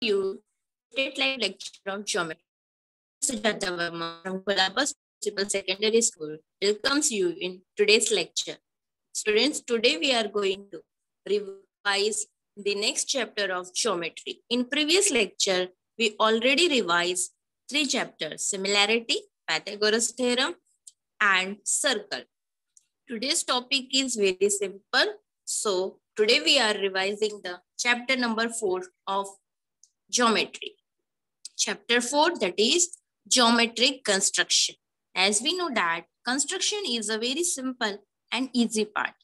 you state live lecture of geometry. Sujata Verma from Colabas Municipal Secondary School welcomes you in today's lecture. Students, today we are going to revise the next chapter of geometry. In previous lecture, we already revised 3 chapters: similarity, Pythagoras theorem, and circle. Today's topic is very simple. So today we are revising the chapter number 4 of geometry. Chapter 4, that is geometric construction. As we know that construction is a very simple and easy part.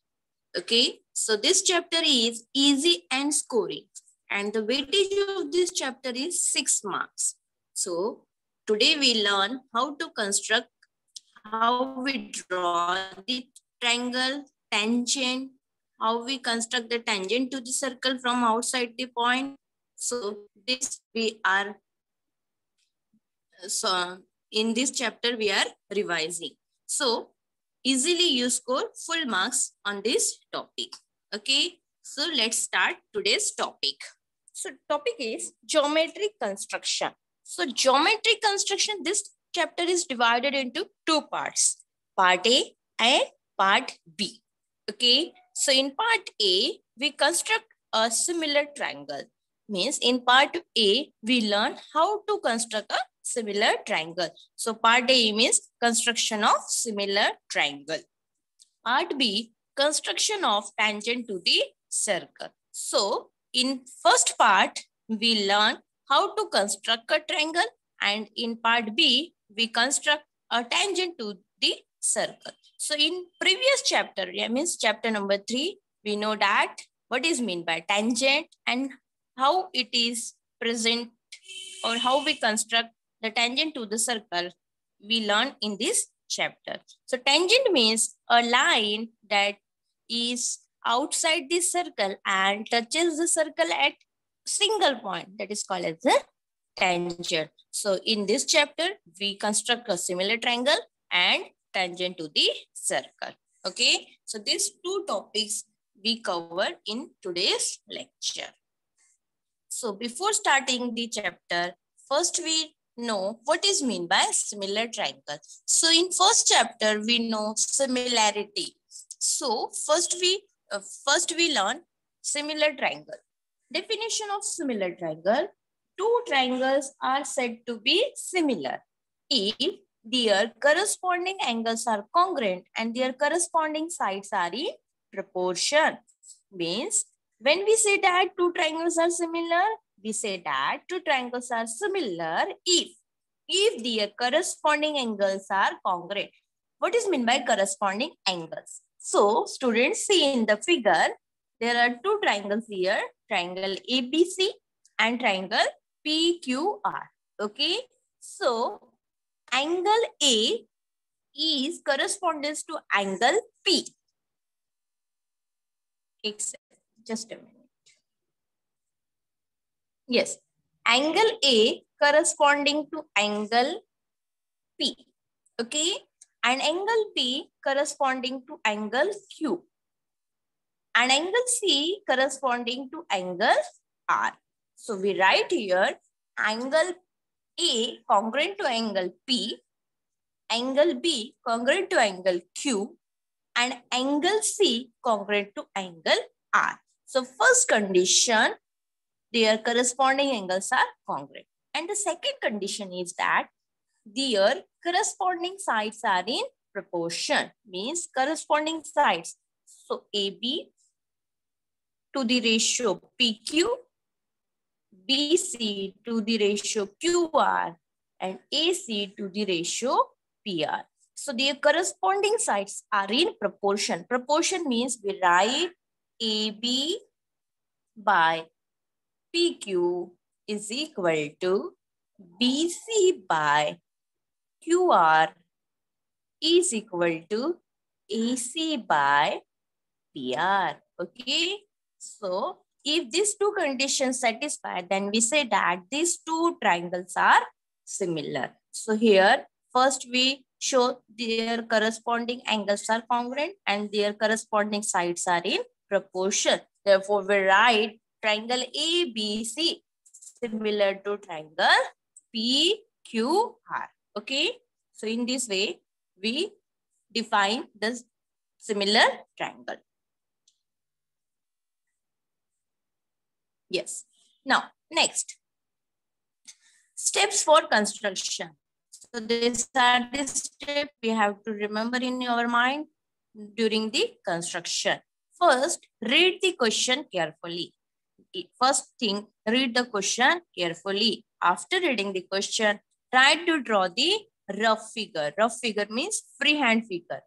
Okay, so this chapter is easy and scoring, and the weightage of this chapter is 6 marks. So today we learn how to construct, how we draw the triangle, tangent, how we construct the tangent to the circle from outside the point. So this we are, so in this chapter we are revising. So easily you score full marks on this topic. Okay, so let's start today's topic. So topic is geometric construction. So geometric construction, this chapter is divided into 2 parts, part A and part B. Okay, so in part A, we construct a similar triangle. Means in part A, we learn how to construct a similar triangle. So part A means construction of similar triangle. Part B, construction of tangent to the circle. So in first part, we learn how to construct a triangle, and in part B, we construct a tangent to the circle. So in previous chapter, means chapter number 3, we know that what is meant by tangent and how it is present, or how we construct the tangent to the circle, we learn in this chapter. So tangent means a line that is outside the circle and touches the circle at single point, that is called as a tangent. So in this chapter, we construct a similar triangle and tangent to the circle. Okay, so these 2 topics we cover in today's lecture. So before starting the chapter, first we know what is meant by similar triangle. So in first chapter, we know similarity. So first we learn similar triangle. Definition of similar triangle: 2 triangles are said to be similar if their corresponding angles are congruent and their corresponding sides are in proportion. Means when we say that 2 triangles are similar, we say that 2 triangles are similar if their corresponding angles are congruent. What is meant by corresponding angles? So students, see in the figure, there are 2 triangles here, triangle ABC and triangle PQR. Okay, so angle A is correspondence to angle P. Just a minute. Yes, angle A corresponding to angle P. Okay, and angle P corresponding to angle Q. And angle C corresponding to angle R. So we write here angle A congruent to angle P, angle B congruent to angle Q, and angle C congruent to angle R. So first condition, their corresponding angles are congruent. And the second condition is that their corresponding sides are in proportion. Means corresponding sides. So AB to the ratio PQ, BC to the ratio QR, and AC to the ratio PR. So their corresponding sides are in proportion. Proportion means we write AB by PQ is equal to BC by QR is equal to AC by PR. Okay. So if these 2 conditions satisfy, then we say that these 2 triangles are similar. So here, first we show their corresponding angles are congruent and their corresponding sides are in proportion. Therefore, we write triangle ABC similar to triangle PQR. Okay. So in this way, we define the similar triangle. Yes. Now, next. Steps for construction. So these are the steps we have to remember in your mind during the construction. First, read the question carefully. First thing, read the question carefully. After reading the question, try to draw the rough figure. Rough figure means freehand figure.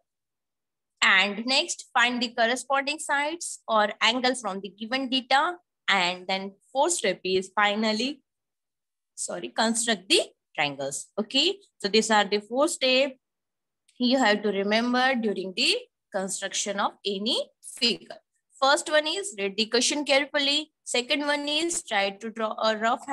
And next, find the corresponding sides or angle from the given data. And then fourth step is finally, construct the triangles. Okay. So these are the four steps you have to remember during the construction of any figure. First one is read the question carefully. Second one is try to draw a rough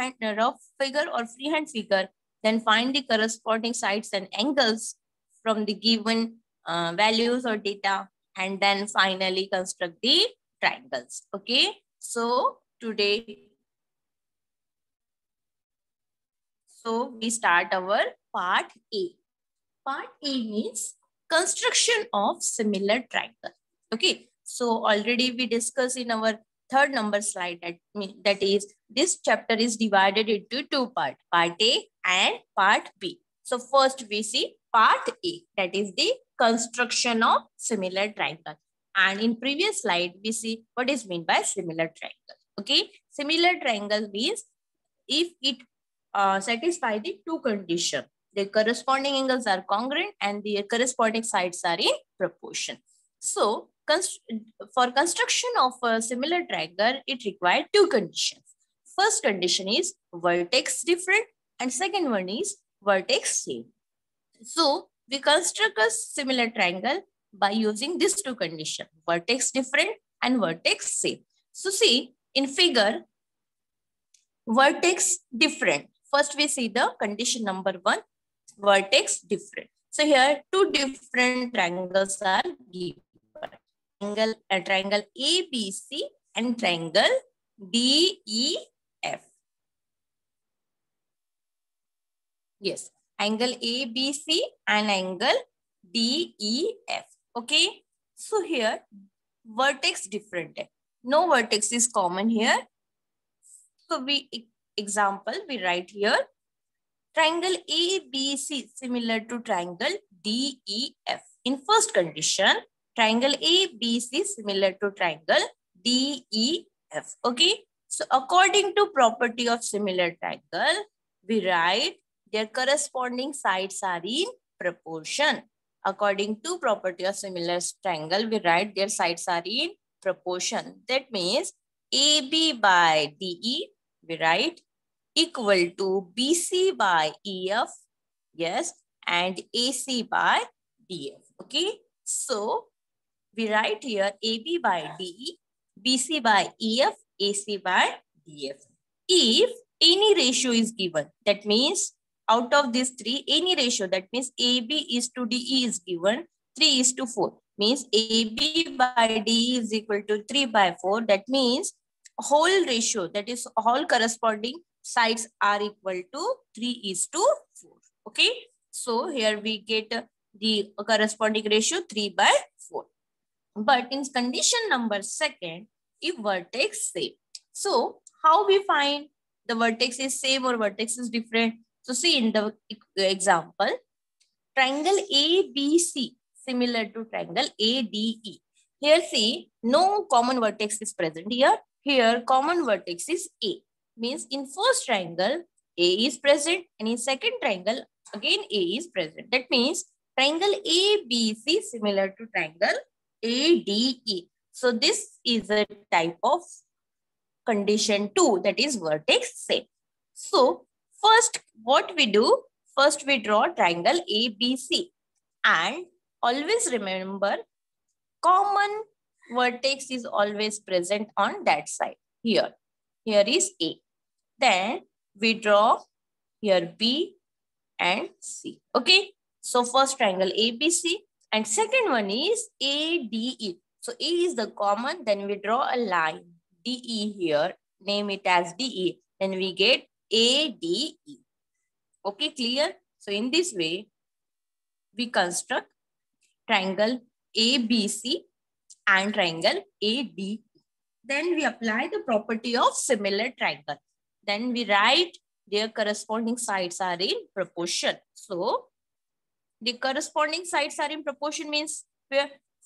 figure or freehand figure. Then find the corresponding sides and angles from the given values or data. And then finally construct the triangles. Okay. So today, we start our part A. Part A means construction of similar triangle. Okay. So already we discussed in our third number slide that is this chapter is divided into two parts, part A and part B. So first we see part A, that is the construction of similar triangle. And in previous slide we see what is meant by similar triangle. Okay. Similar triangle means if it satisfy the two conditions. The corresponding angles are congruent and the corresponding sides are in proportion. So, for construction of a similar triangle, it requires two conditions. First condition is vertex different and second one is vertex same. So, we construct a similar triangle by using these two conditions, vertex different and vertex same. So, see, in figure, vertex different. First, we see the condition number one, vertex different. So here two different triangles are given. Triangle ABC and triangle DEF. Yes, angle ABC and angle DEF. Okay. So here vertex different. No vertex is common here. So we write here triangle ABC similar to triangle DEF. In first condition, triangle ABC similar to triangle DEF. Okay. So according to property of similar triangle, we write their corresponding sides are in proportion. According to property of similar triangle, we write their sides are in proportion. That means AB by DE, we write equal to BC by EF, yes, and AC by DF. Okay, so we write here AB by DE, BC by EF, AC by DF. If any ratio is given, that means out of these three, any ratio, that means AB is to DE is given 3:4. Means AB by DE is equal to 3 by 4. That means whole ratio, that is all corresponding sides are equal to 3:4. Okay. So here we get the corresponding ratio 3 by 4. But in condition number second, if vertex same. So how we find the vertex is same or vertex is different? So see in the example, triangle ABC similar to triangle ADE. Here see no common vertex is present here. Here common vertex is A. Means in first triangle A is present and in second triangle again A is present. That means triangle ABC similar to triangle ADE. So this is a type of condition 2, that is vertex same. So first what we do, first we draw triangle ABC and always remember common vertex is always present on that side. Here is A. Then we draw here B and C. Okay. So first triangle ABC and second one is ADE. So A is the common, then we draw a line DE here, name it as DE. then we get ADE. Okay, clear? So in this way, we construct triangle ABC and triangle ADE. Then we apply the property of similar triangle. Then we write their corresponding sides are in proportion. So the corresponding sides are in proportion means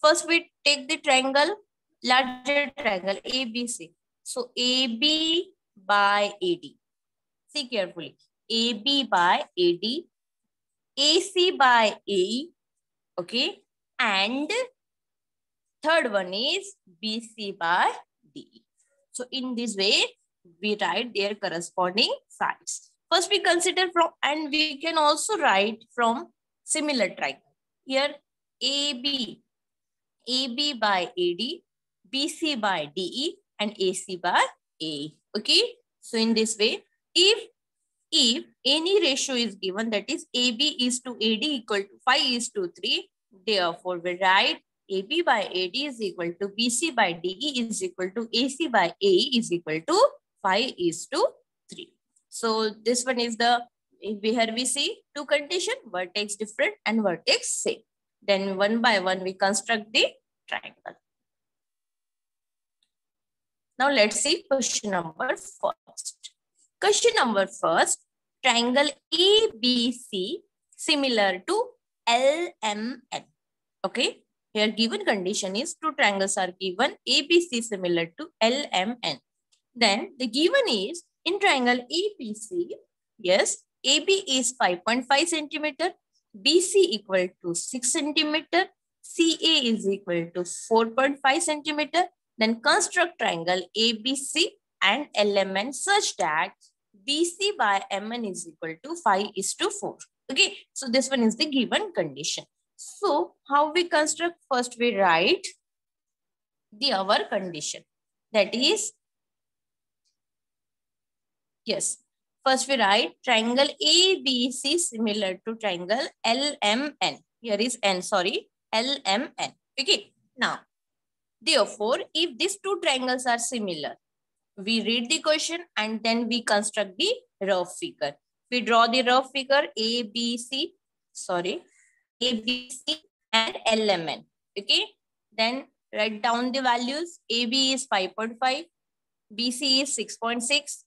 first we take the triangle, larger triangle ABC. So AB by AD. See carefully. AB by AD, AC by AE, okay, and third one is BC by DE. So in this way, we write their corresponding sides. First we consider from, and we can also write from similar triangle. Here AB by AD, BC by DE, and AC by AE. Okay. So in this way, if any ratio is given, that is AB is to AD equal to 5:3, therefore we write AB by AD is equal to BC by DE is equal to AC by AE is equal to 5:3. So this one is the, here we see two condition, vertex different and vertex same. Then one by one we construct the triangle. Now let's see question number first. Question number first, triangle ABC similar to LMN. Okay, here given condition is two triangles are given, ABC similar to LMN. Then the given is in triangle ABC, yes, AB is 5.5 centimeter, BC equal to 6 centimeter, CA is equal to 4.5 centimeter. Then construct triangle ABC and LMN such that BC by MN is equal to 5:4. Okay, so this one is the given condition. So how we construct? First we write the our condition. That is, yes, first we write triangle ABC similar to triangle LMN. Here is N, sorry, LMN. Okay, now, therefore, if these two triangles are similar, we read the question and then we construct the rough figure. We draw the rough figure ABC and LMN. Okay. Then write down the values. AB is 5.5, BC is 6.6,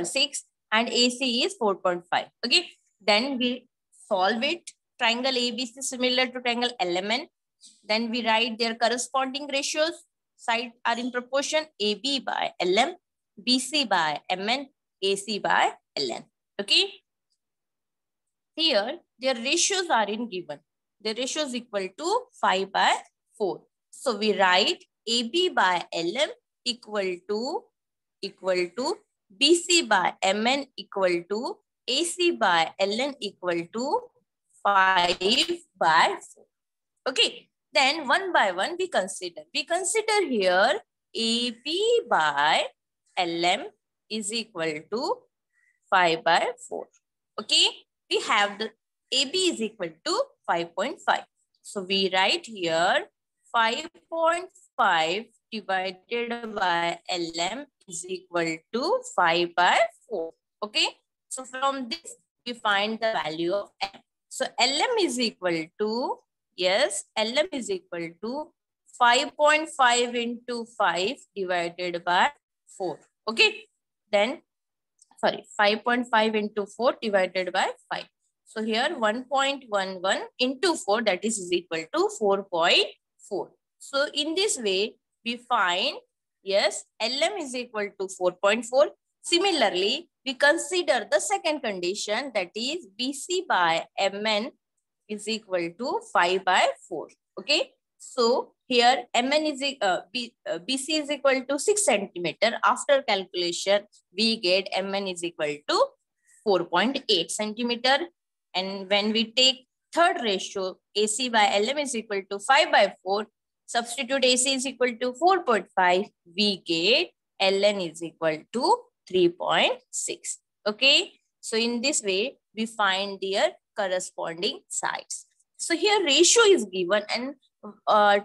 6, and AC is 4.5. Okay. Then we solve it. Triangle ABC similar to triangle LMN. Then we write their corresponding ratios. Sides are in proportion, AB by LM, BC by MN, AC by LN. Okay. Here, their ratios are in given. The ratio is equal to 5/4. So we write AB by LM equal to BC by MN equal to AC by LN equal to 5/4. Okay. Then one by one we consider. We consider here AB by LM is equal to 5/4. Okay. We have the AB is equal to 5.5. So we write here 5.5 divided by LM is equal to 5/4. Okay. So from this we find the value of M. So LM is equal to, yes, LM is equal to 5.5 into 5 divided by 4. Okay. Then, sorry, 5.5 into 4 divided by 5. So here 1.11 into 4, that is equal to 4.4. So in this way, we find, yes, LM is equal to 4.4. Similarly, we consider the second condition, that is BC by MN is equal to 5/4. Okay. So here MN is BC is equal to 6 centimeter. After calculation, we get MN is equal to 4.8 centimeter. And when we take third ratio, AC by LM is equal to 5/4. Substitute AC is equal to 4.5. We get LN is equal to 3.6. Okay. So in this way, we find their corresponding sides. So here ratio is given and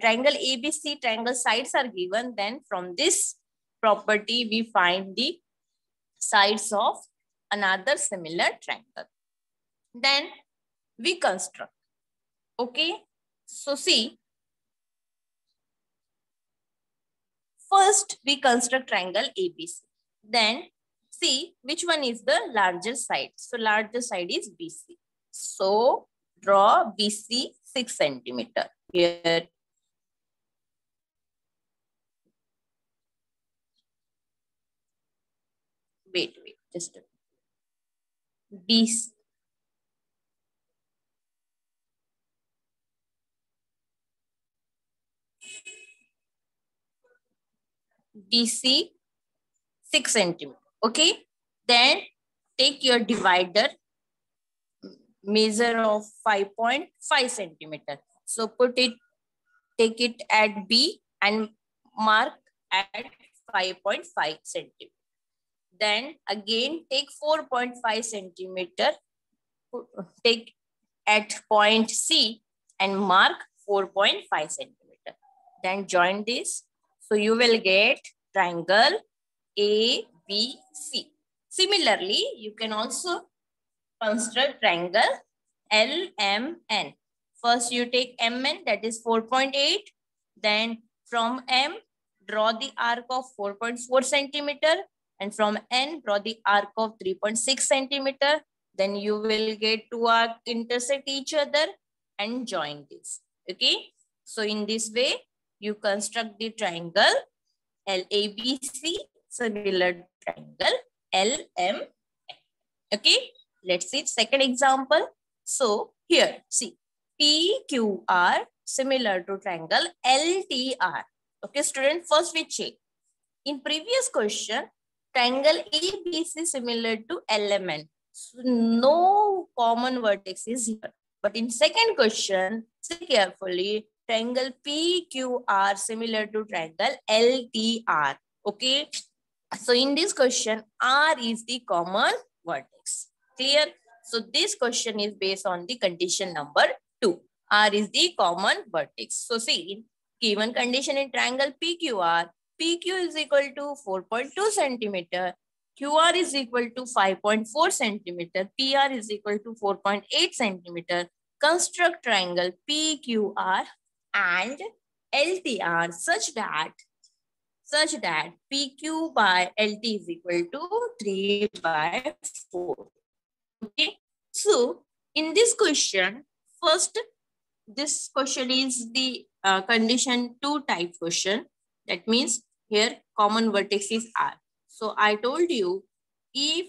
triangle ABC, triangle sides are given. Then from this property, we find the sides of another similar triangle. Then we construct. Okay. So see, first we construct triangle ABC. Then see which one is the larger side. So larger side is BC. So draw BC 6 centimeter. Here wait, just a BC. BC 6 centimeter. Okay. Then take your divider, measure of 5.5 centimeter. So take it at B and mark at 5.5 centimeter. Then again take 4.5 centimeter, take at point C and mark 4.5 centimeter. Then join this. So you will get triangle ABC. Similarly, you can also construct triangle LMN. First you take MN, that is 4.8. Then from M, draw the arc of 4.4 centimeter. And from N, draw the arc of 3.6 centimeter. Then you will get two arcs intersect each other and join this. Okay. So in this way, you construct the triangle LABC, similar triangle LMN. Okay. Let's see second example. So here, see, PQR similar to triangle LTR. Okay, student, first we check. In previous question, triangle ABC similar to LMN. So no common vertex is here. But in second question, see carefully, triangle PQR similar to triangle LTR. Okay. So in this question, R is the common vertex. Clear? So this question is based on the condition number 2. R is the common vertex. So see, given condition in triangle PQR, PQ is equal to 4.2 centimeter, QR is equal to 5.4 centimeter, PR is equal to 4.8 centimeter. Construct triangle PQR and LTR such that PQ by LT is equal to 3 by 4. Okay. So in this question, first, this question is the condition 2 type question. That means here common vertex is R. So I told you, if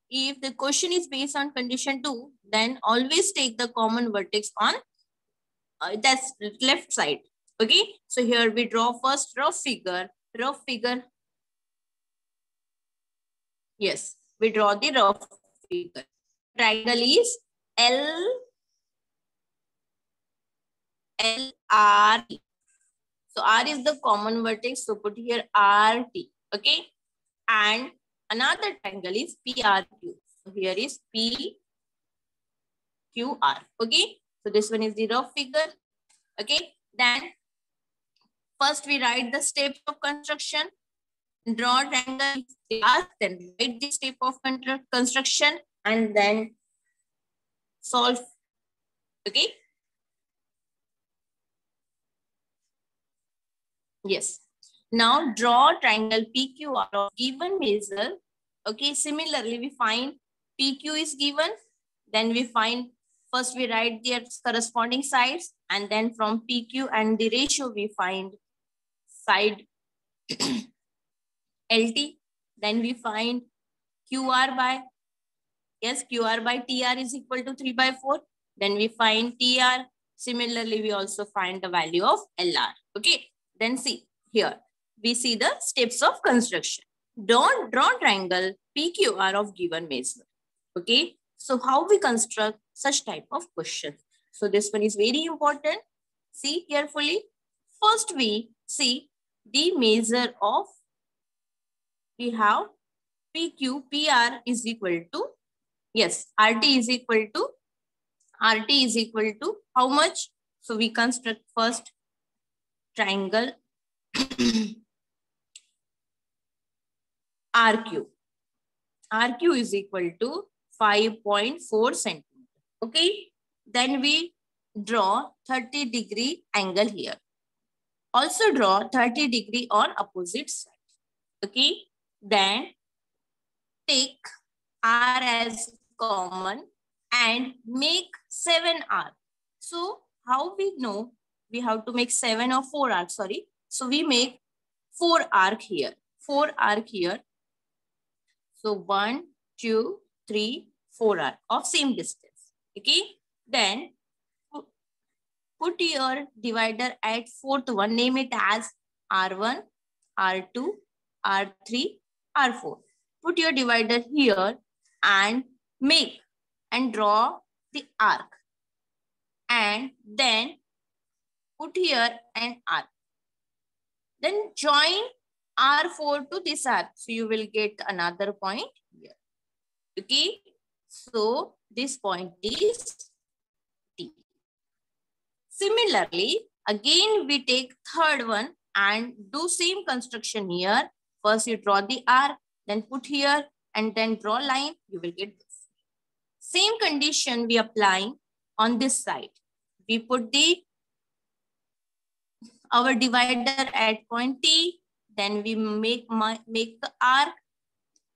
the question is based on condition 2, then always take the common vertex on that's left side. Okay. So here we draw first rough figure. Yes, we draw the rough figure. Triangle is LRT. So R is the common vertex. So put here RT. Okay. And another triangle is PRQ. So here is PQR. Okay. So this one is the rough figure. Okay. Then first we write the steps of construction. Draw triangle, then write the step of construction and then solve. Okay. Yes. Now draw triangle PQR of given measure. Okay. Similarly, we find PQ is given. Then we find, first we write their corresponding sides, and then from PQ and the ratio we find side LT. Then we find QR by, yes, QR by TR is equal to 3 by 4. Then we find TR. Similarly, we also find the value of LR. Okay. Then see here, we see the steps of construction. Don't draw triangle PQR of given measure. Okay. So how we construct such type of question? So this one is very important. See carefully. First we see the measure of, we have PQ, PR is equal to, yes, RT is equal to how much? So we construct first triangle RQ. RQ is equal to 5.4 centimeter. Okay. Then we draw 30-degree angle here. Also draw 30-degree on opposite side. Okay. Then take R as common and make 7 arcs. So how we know we have to make 7 or 4 arcs? Sorry. So we make 4 arcs here. 4 arcs here. So 1, 2, 3, 4 arcs of same distance. Okay. Then put your divider at fourth one. Name it as R1, R2, R3, R4. Put your divider here and make and draw the arc. And then put here an arc. Then join R4 to this arc. So you will get another point here. Okay. So this point is T. Similarly, again we take third one and do same construction here. First you draw the arc, then put here and then draw line. You will get this. Same condition we applying on this side. We put our divider at point T. Then we make the arc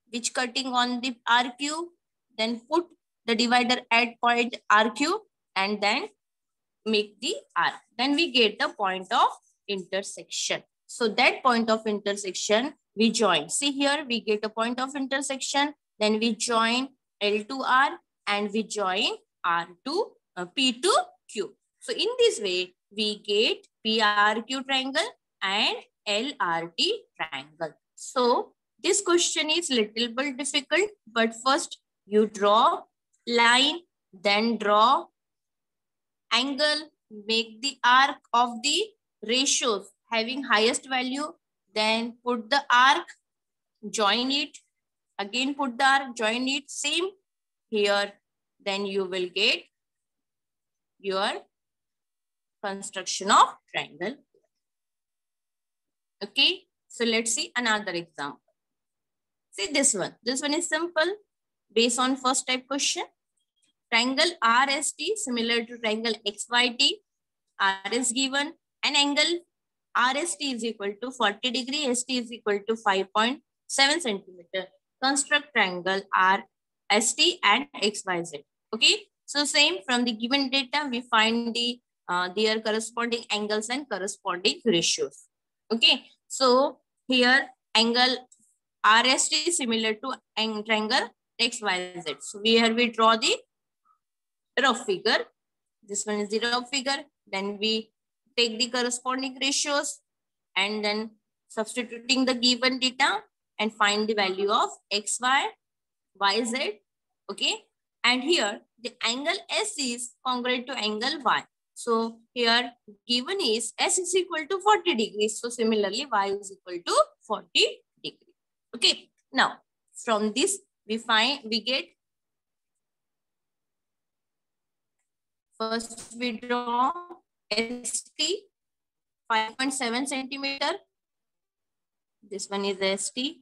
which cutting on the RQ. Then put the divider at point RQ and then make the arc. Then we get the point of intersection. So that point of intersection we join. See here we get a point of intersection. Then we join L to R and we join R to P to Q. So in this way we get PRQ triangle and LRT triangle. So this question is little bit difficult, but first you draw line, then draw angle, make the arc of the ratios having highest value, then put the arc, join it, again put the arc, join it, same here, then you will get your construction of triangle. Okay, so let's see another example. See this one. This one is simple based on first type question. Triangle RST similar to triangle XYT. R is given. An angle RST is equal to 40 degree. ST is equal to 5.7 centimeter. Construct triangle RST and XYZ. Okay. So same from the given data we find their corresponding angles and corresponding ratios. Okay. So here angle RST is similar to triangle XYZ. So here we draw the rough figure. This one is the rough figure. Then we take the corresponding ratios and then substituting the given data and find the value of XY, YZ. Okay. And here the angle S is congruent to angle Y. So here given is S is equal to 40 degrees. So similarly Y is equal to 40 degrees. Okay. Now from this we get first we draw ST 5.7 centimeter. This one is ST.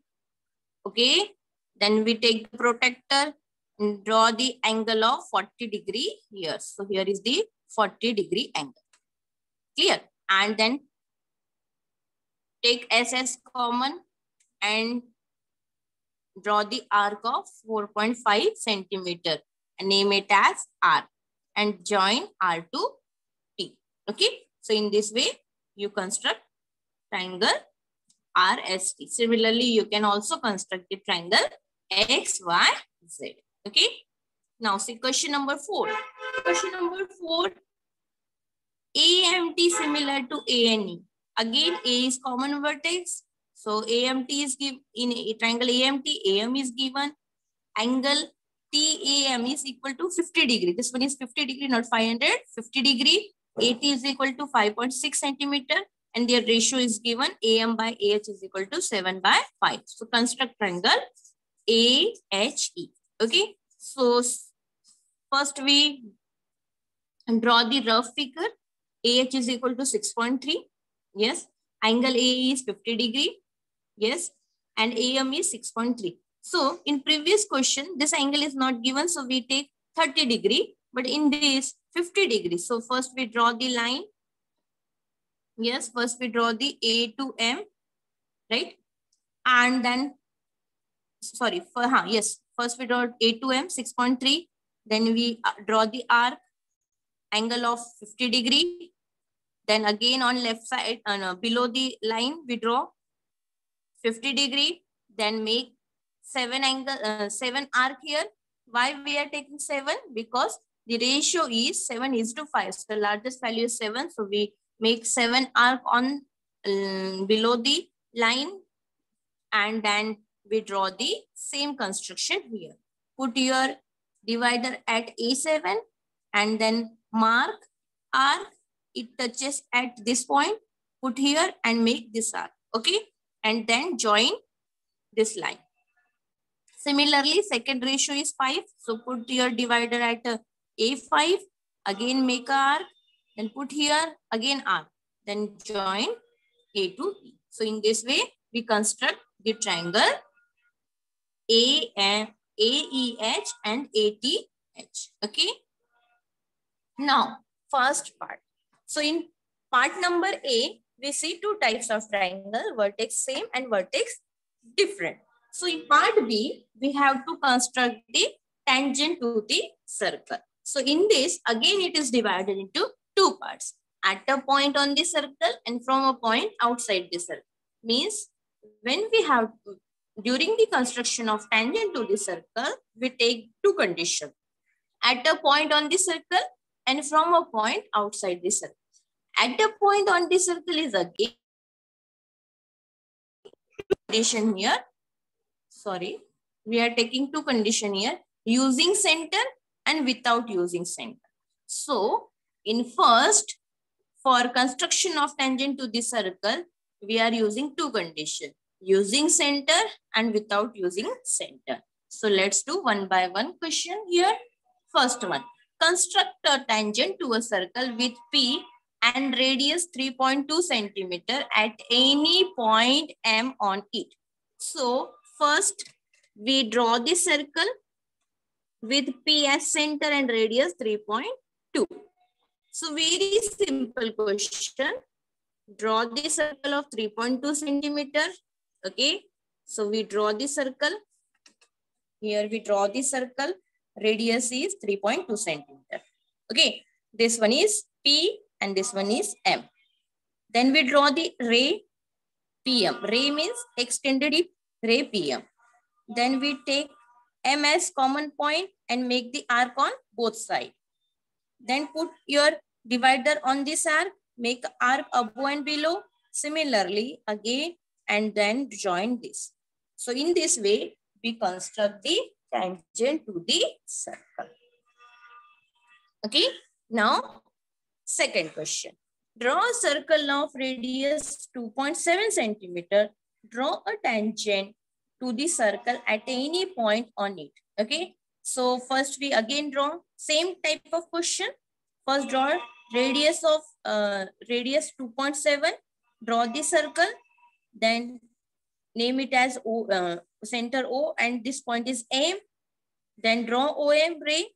Okay. Then we take the protector and draw the angle of 40 degree here. So here is the 40 degree angle. Clear? And then take S as common and draw the arc of 4.5 centimeter and name it as R and join R to T. Okay. So in this way you construct triangle RST. Similarly, you can also construct the triangle XYZ. Okay. Now see question number 4. Question number 4. AMT similar to ANE. Again, A is common vertex. So AMT is given in a triangle AMT. AM is given. Angle TAM is equal to 50 degree. This one is 50 degree, not 500. 50 degree. AT is equal to 5.6 centimeter. And their ratio is given. AM by AH is equal to 7 by 5. So construct triangle AHE. Okay. So first we draw the rough figure. AH is equal to 6.3. Yes. Angle AE is 50 degree. Yes. And AM is 6.3. So in previous question, this angle is not given. So we take 30 degree, but in this 50 degrees. So first we draw the line. Yes, first we draw the A to M, right? And then, sorry, yes. First we draw A to M, 6.3. Then we draw the arc, angle of 50 degree. Then again on left side, below the line, we draw 50 degree. Then make 7 arc here. Why we are taking 7? Because the ratio is 7:5. So the largest value is 7. So we make 7 arc on below the line, and then we draw the same construction here. Put your divider at A7 and then mark arc. It touches at this point. Put here and make this arc. Okay. And then join this line. Similarly, second ratio is 5. So put your divider at A5. Again make a arc. Then put here again arc. Then join A to E. So in this way, we construct the triangle AEH and ATH. Okay. Now, first part. So in part number A, we see two types of triangle, vertex same and vertex different. So in part B, we have to construct the tangent to the circle. So in this, again, it is divided into two parts. At a point on the circle and from a point outside the circle. Means when we have, during the construction of tangent to the circle, we take two conditions. At a point on the circle and from a point outside the circle. At a point on the circle is again condition here. Sorry, we are taking two condition here, using center and without using center. So in first, for construction of tangent to the circle, we are using two conditions, using center and without using center. So let's do one by one question here. First one, construct a tangent to a circle with P and radius 3.2 centimeter at any point M on it. So first we draw the circle with P as center and radius 3.2. So very simple question. Draw the circle of 3.2 centimeter. Okay. So we draw the circle. Here we draw the circle. Radius is 3.2 centimeter. Okay. This one is P and this one is M. Then we draw the ray PM. Ray means extended ray PM. Then we take M as common point and make the arc on both sides. Then put your divider on this arc, make arc above and below. Similarly, again, and then join this. So in this way, we construct the tangent to the circle. Okay. Now, second question. Draw a circle of radius 2.7 centimeter. Draw a tangent to the circle at any point on it. Okay. So first we again draw same type of question. First draw radius of radius 2.7. Draw the circle. Then name it as O, center O, and this point is M. Then draw OM ray.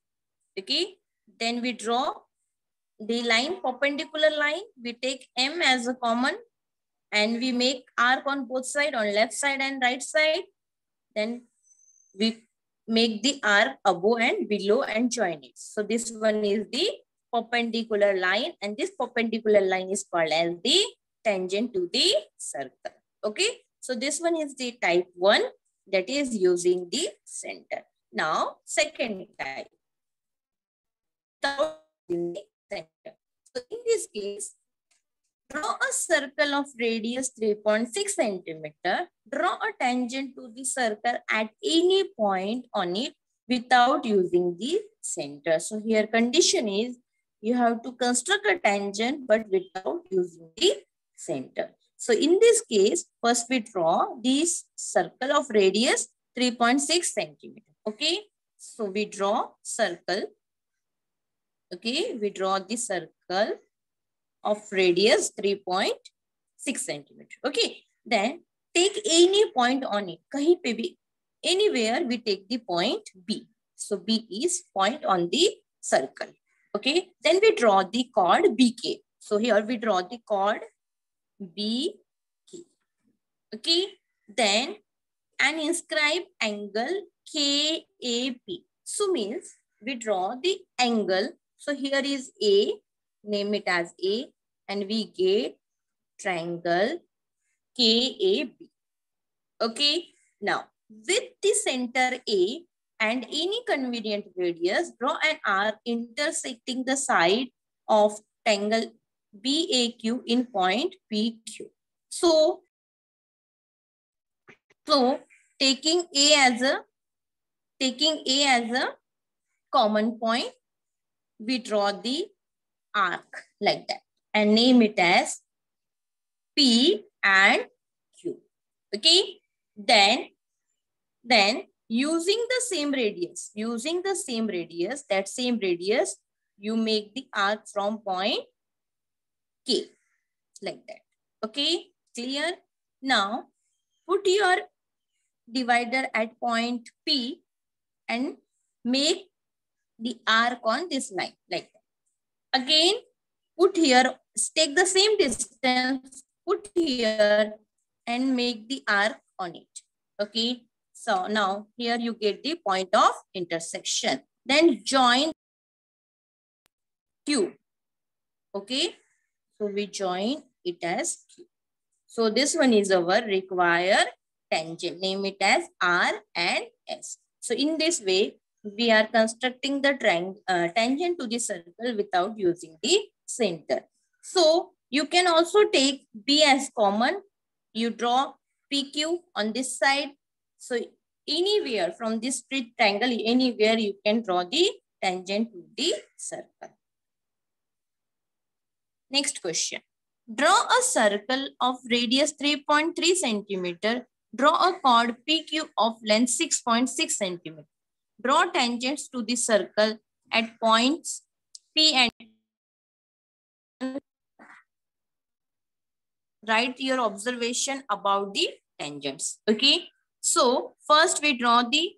Okay. Then we draw the line, perpendicular line. We take M as a common and we make arc on both sides, on left side and right side. Then we make the arc above and below and join it. So this one is the perpendicular line, and this perpendicular line is called as the tangent to the circle. Okay. So this one is the type 1, that is using the center. Now second type, without using the center. So in this case, draw a circle of radius 3.6 centimeter. Draw a tangent to the circle at any point on it without using the center. So here condition is you have to construct a tangent but without using the center. So in this case, first we draw this circle of radius 3.6 centimeter. Okay. So we draw circle. Okay. We draw the circle of radius 3.6 centimeter. Okay. Then take any point on it. Kahin pe bhi anywhere we take the point B. So B is point on the circle. Okay. Then we draw the chord BK. So here we draw the chord BK. Okay. Then and inscribe angle KAP. So means we draw the angle. So here is A, name it as A, and we get triangle KAB. Okay. Now with the center A and any convenient radius, draw an arc intersecting the side of triangle BAQ in point PQ. So taking A as a common point, we draw the arc like that and name it as P and Q. Okay. Then using the same radius, that same radius, you make the arc from point K like that. Okay. Clear? Now put your divider at point P and make the arc on this line like that. Again, put here, take the same distance, put here and make the arc on it. Okay. So now here you get the point of intersection. Then join Q. Okay. So we join it as Q. So this one is our required tangent. Name it as R and S. So in this way, we are constructing the tangent to the circle without using the center. So you can also take B as common. You draw PQ on this side. So anywhere from this straight triangle, anywhere you can draw the tangent to the circle. Next question. Draw a circle of radius 3.3 centimeter. Draw a chord PQ of length 6.6 centimeter. Draw tangents to the circle at points P and write your observation about the tangents. Okay. So first we draw the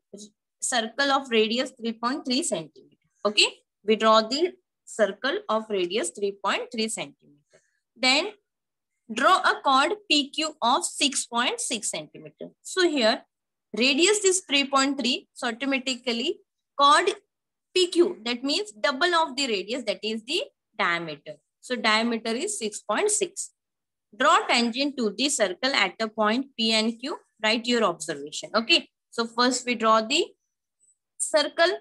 circle of radius 3.3 centimeter. Okay. We draw the circle of radius 3.3 centimeter. Then draw a chord PQ of 6.6 centimeter. So here radius is 3.3. So automatically chord PQ, that means double of the radius, that is the diameter. So diameter is 6.6. Draw tangent to the circle at a point P and Q. Write your observation. Okay. So first we draw the circle.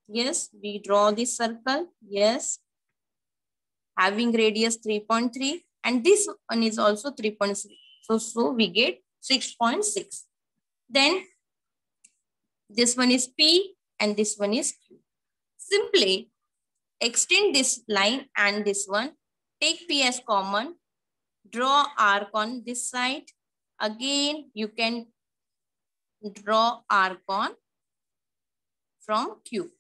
Yes, we draw the circle. Yes. Having radius 3.3 and this one is also 3.3. So we get 6.6. Then this one is P and this one is Q. Simply extend this line and this one. Take P as common. Draw arc on this side. Again, you can draw arc on from Q.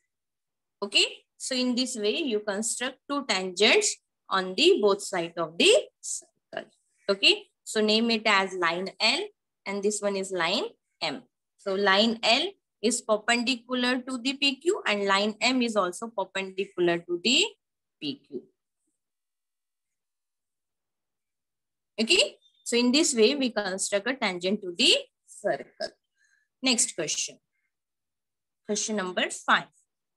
Okay. So in this way, you construct two tangents on the both sides of the circle. Okay. So name it as line L and this one is line M. So line L is perpendicular to the PQ and line M is also perpendicular to the PQ. Okay. So in this way, we construct a tangent to the circle. Next question. Question number 5.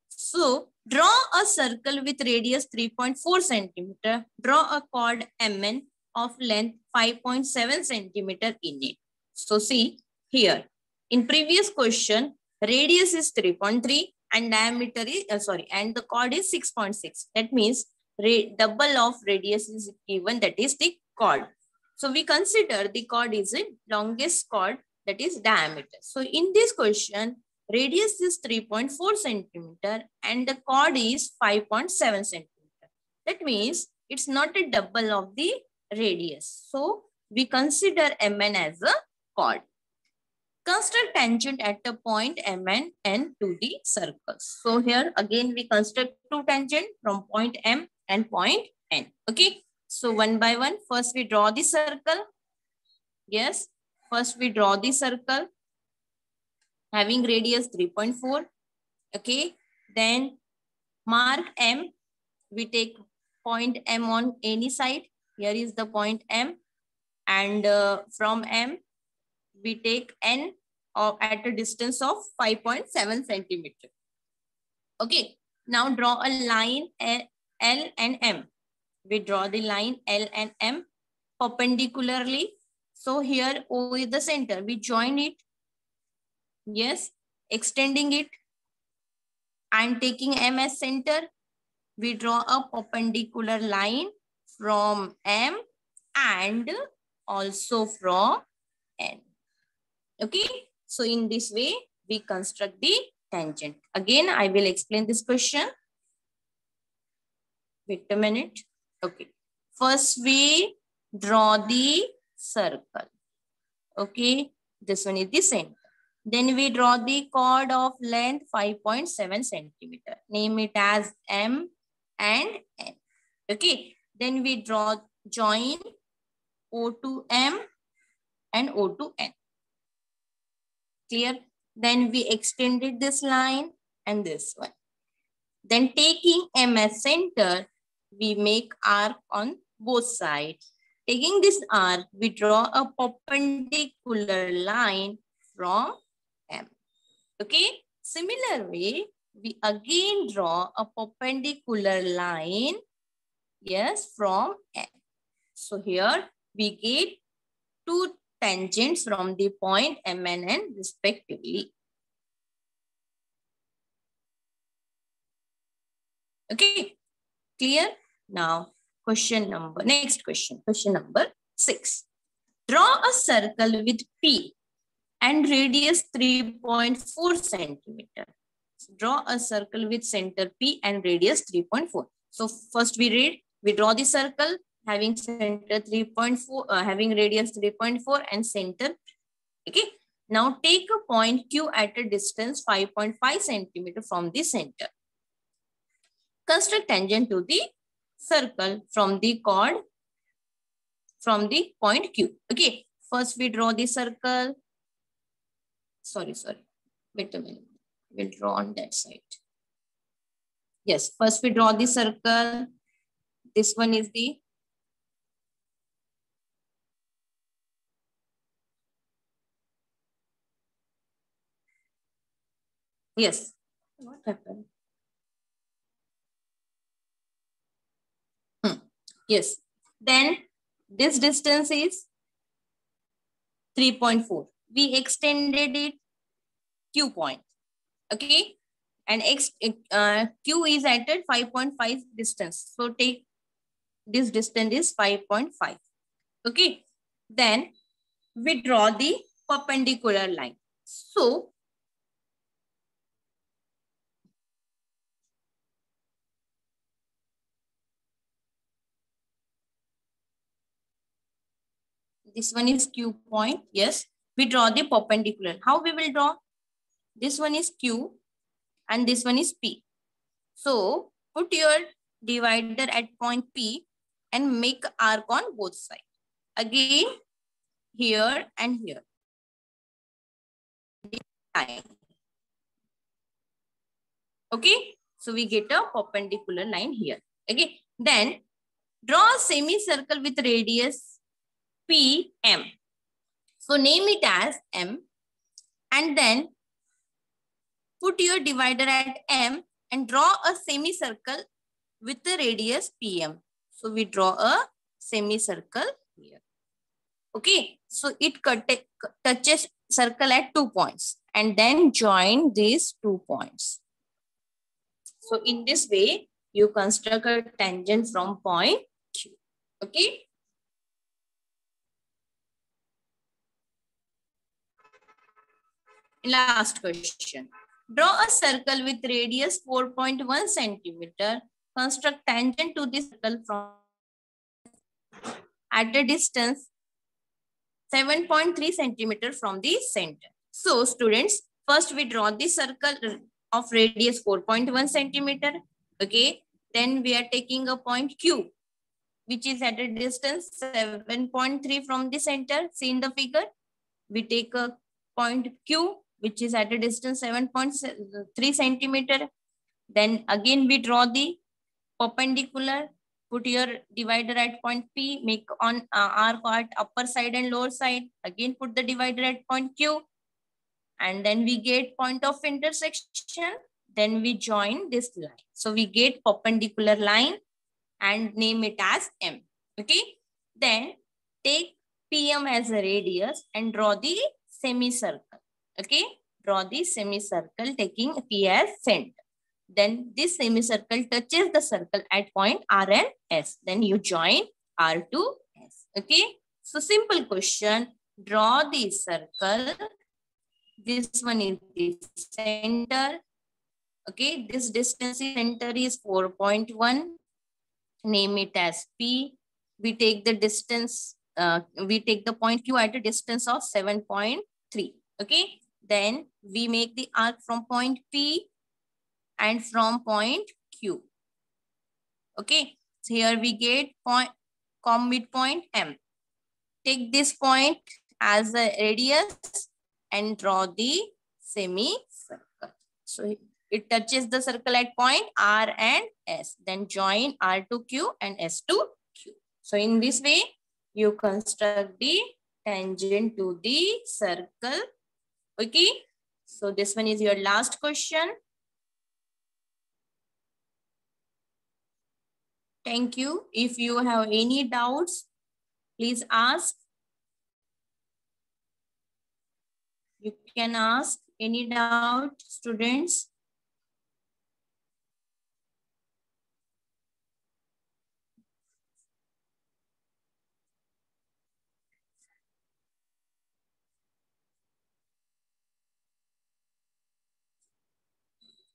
So draw a circle with radius 3.4 centimeter. Draw a chord MN of length 5.7 centimeter in it. So see here, in previous question, radius is 3.3 and diameter is, and the chord is 6.6. That means double of radius is given, that is the chord. So we consider the chord is the longest chord, that is diameter. So in this question, radius is 3.4 centimeter and the chord is 5.7 centimeter. That means it's not a double of the radius. So we consider MN as a chord. Construct tangent at a point MN and to the circles. So here again we construct two tangent from point M and point N. Okay. So one by one, first we draw the circle. Yes. First we draw the circle. having radius 3.4. Okay, then mark M. We take point M on any side. Here is the point M, and from M we take N at a distance of 5.7 centimeter. Okay, now draw a line L and M. We draw the line L and M perpendicularly. So here O is the center. We join it. Yes, extending it and taking M as center. We draw a perpendicular line from M and also from N. Okay, so in this way we construct the tangent. Again, I will explain this question. Wait a minute. Okay, first we draw the circle. Okay, this one is the center. Then we draw the chord of length 5.7 centimeter. Name it as M and N. Okay, then we join O to M and O to N. Clear? Then we extended this line and this one. Then taking M as center, we make arc on both sides. Taking this arc, we draw a perpendicular line from M. Okay, similar way, we again draw a perpendicular line, yes, from N. So here we get two tangents from the point M and N respectively. Okay, clear? Now, next question number 6. Draw a circle with P and radius 3.4 centimeter. So draw a circle with center P and radius 3.4. So first we draw the circle having center 3.4, having radius 3.4 and center. Okay. Now take a point Q at a distance 5.5 centimeter from the center. Construct tangent to the circle from the chord from the point Q. Okay. First we draw the circle. Sorry. Wait a minute. We'll draw on that side. Yes. First we draw the circle. This one is the yes. What happened? Yes. Then this distance is 3.4. We extended it Q point. Okay. And Q is at a 5.5 distance. So take this distance is 5.5. Okay. Then we draw the perpendicular line. So this one is Q point. Yes. We draw the perpendicular. How we will draw? This one is Q and this one is P. So put your divider at point P and make arc on both sides. Again, here and here. Okay, so we get a perpendicular line here. Okay, then draw a semicircle with radius PM. So name it as M and then put your divider at M and draw a semicircle with the radius PM. So we draw a semicircle here. Okay, so it touches circle at 2 points and then join these 2 points. So in this way, you construct a tangent from point Q. Okay. Last question. Draw a circle with radius 4.1 centimeter. Construct tangent to the circle from at a distance 7.3 centimeter from the center. So students, first we draw the circle of radius 4.1 centimeter. Okay. Then we are taking a point Q, which is at a distance 7.3 from the center. See in the figure, we take a point Q which is at a distance 7.3 centimeter. Then again we draw the perpendicular. Put your divider at point P, make on arc at upper side and lower side. Again put the divider at point Q, and then we get point of intersection. Then we join this line. So we get perpendicular line and name it as M. Okay. Then take PM as a radius and draw the semicircle. Okay. Draw the semicircle taking P as center. Then this semicircle touches the circle at point R and S. Then you join R to S. Okay. So simple question. Draw the circle. This one is the center. Okay. This distance in center is 4.1. Name it as P. We take the distance, we take the point Q at a distance of 7.3. Okay. Then we make the arc from point P and from point Q. Okay. So here we get point, midpoint M. Take this point as a radius and draw the semicircle. So it touches the circle at point R and S. Then join R to Q and S to Q. So in this way, you construct the tangent to the circle. Okay. So this one is your last question. Thank you. If you have any doubts, please ask. You can ask any doubt, students.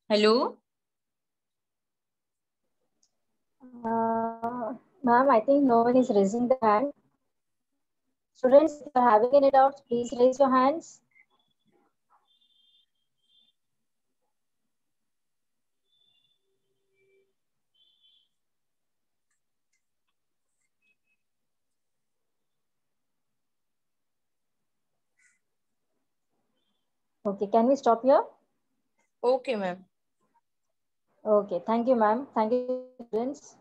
Hello? Ma'am, I think no one is raising the hand. Students, if you are having any doubts, please raise your hands. Okay, can we stop here? Okay, ma'am. Okay, thank you, ma'am. Thank you, students.